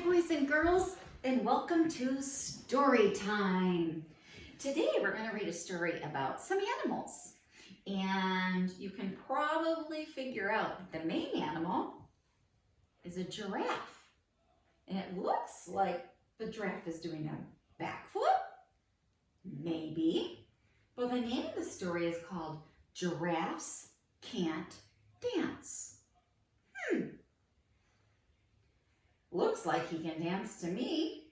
boys and girls, and welcome to Story Time. Today we're going to read a story about some animals, and you can probably figure out the main animal is a giraffe, and it looks like the giraffe is doing a backflip, maybe, but the name of the story is called Giraffes Can't Dance. Looks like he can dance to me,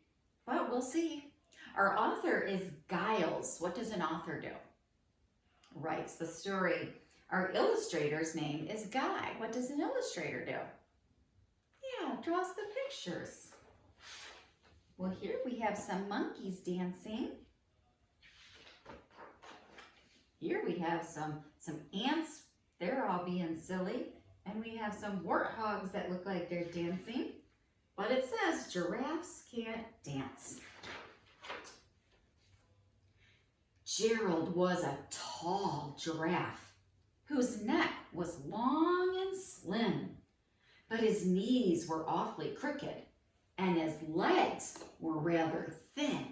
but we'll see. Our author is Giles. What does an author do? Writes the story. Our illustrator's name is Guy. What does an illustrator do? Yeah, draws the pictures. Well, here we have some monkeys dancing. Here we have some ants. They're all being silly. And we have some warthogs that look like they're dancing. But it says giraffes can't dance. Gerald was a tall giraffe whose neck was long and slim, but his knees were awfully crooked and his legs were rather thin.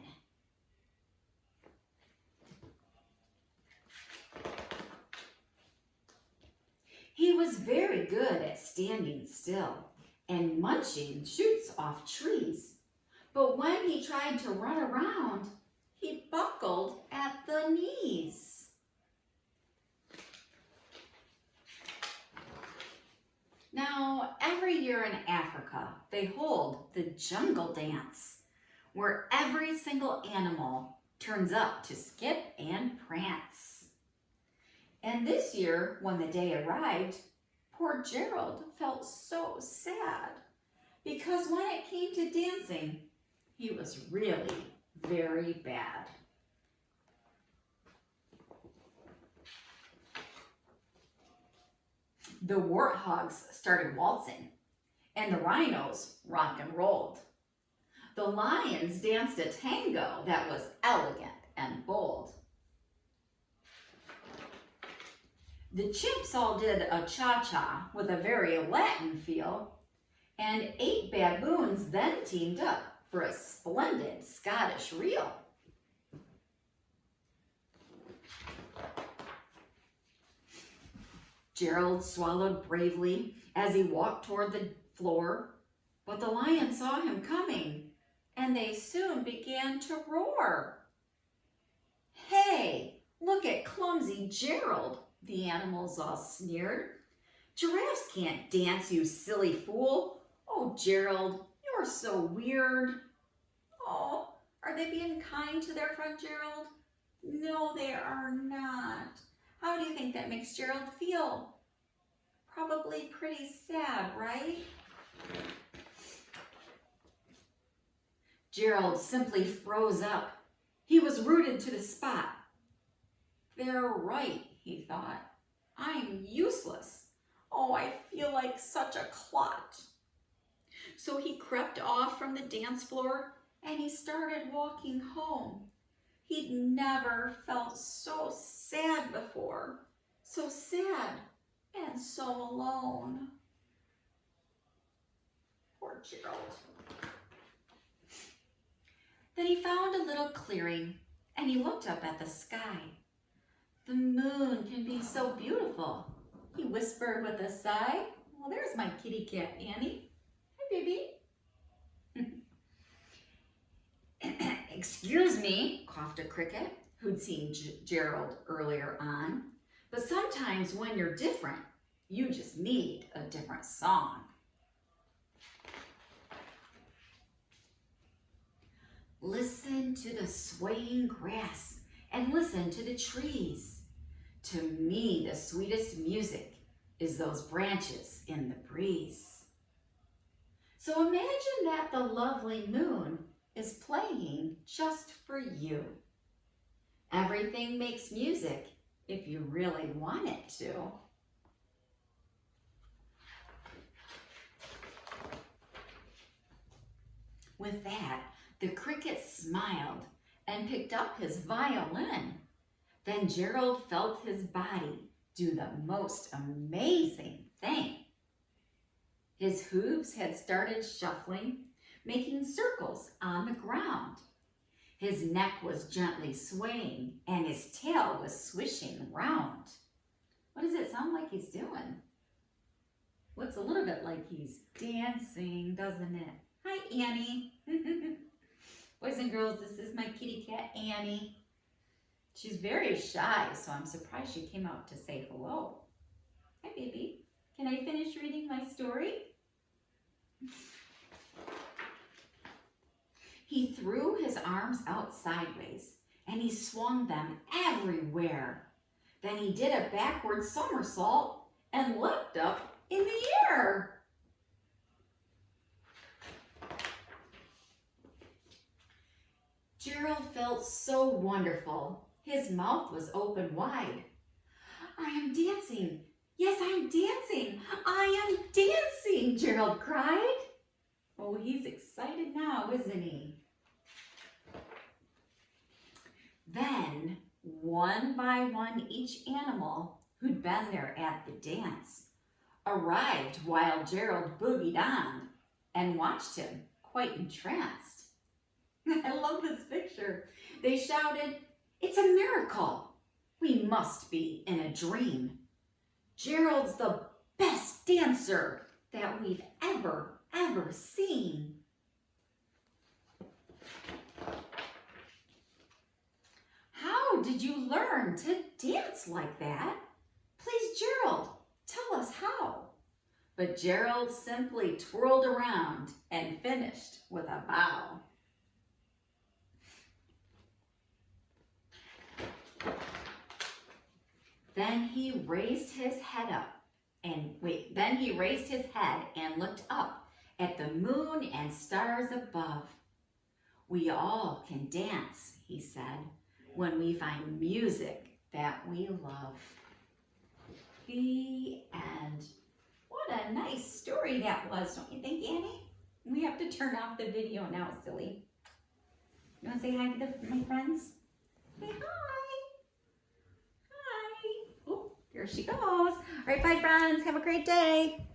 He was very good at standing still and munching shoots off trees. But when he tried to run around, he buckled at the knees. Now, every year in Africa, they hold the jungle dance, where every single animal turns up to skip and prance. And this year, when the day arrived, poor Gerald felt so sad because when it came to dancing, he was really very bad. The warthogs started waltzing and the rhinos rock and rolled. The lions danced a tango that was elegant and bold. The chimps all did a cha-cha with a very Latin feel, and 8 baboons then teamed up for a splendid Scottish reel. Gerald swallowed bravely as he walked toward the floor, but the lions saw him coming, and they soon began to roar. "Hey, look at clumsy Gerald," the animals all sneered. "Giraffes can't dance, you silly fool. Oh, Gerald, you're so weird." Oh, are they being kind to their friend Gerald? No, they are not. How do you think that makes Gerald feel? Probably pretty sad, right? Gerald simply froze up. He was rooted to the spot. "They're right," he thought. "I'm useless. Oh, I feel like such a clot." So he crept off from the dance floor and he started walking home. He'd never felt so sad before. So sad and so alone. Poor Gerald. Then he found a little clearing and he looked up at the sky. "The moon can be so beautiful," he whispered with a sigh. "Well, there's my kitty cat, Annie. Hi, baby." "Excuse me," coughed a cricket who'd seen Gerald earlier on. "But sometimes when you're different, you just need a different song." "Listen to the swaying grass and listen to the trees. To me, the sweetest music is those branches in the breeze." So imagine that the lovely moon is playing just for you. Everything makes music if you really want it to. With that, the cricket smiled and picked up his violin. Then Gerald felt his body do the most amazing thing. His hooves had started shuffling, making circles on the ground. His neck was gently swaying and his tail was swishing round. What does it sound like he's doing? Looks a little bit like he's dancing, doesn't it? Hi, Annie. Boys and girls, this is my kitty cat, Annie. She's very shy, so I'm surprised she came out to say hello. Hi, baby. Can I finish reading my story? He threw his arms out sideways and he swung them everywhere. Then he did a backward somersault and leapt up in the air. Gerald felt so wonderful. His mouth was open wide. I am dancing. Yes, I'm dancing. I am dancing, Gerald cried. Oh, he's excited now, isn't he? Then, one by one, each animal who'd been there at the dance arrived while Gerald boogied on and watched him, quite entranced. I love this picture. They shouted, "It's a miracle. We must be in a dream. Gerald's the best dancer that we've ever seen." How did you learn to dance like that? Please, Gerald, tell us how. But Gerald simply twirled around and finished with a bow. Then he raised his head and looked up at the moon and stars above. We all can dance, he said, when we find music that we love. The end. What a nice story that was, don't you think, Annie? We have to turn off the video now, silly. You want to say hi to my friends? Say hi. Hi. Oh, here she goes. All right, bye, friends. Have a great day.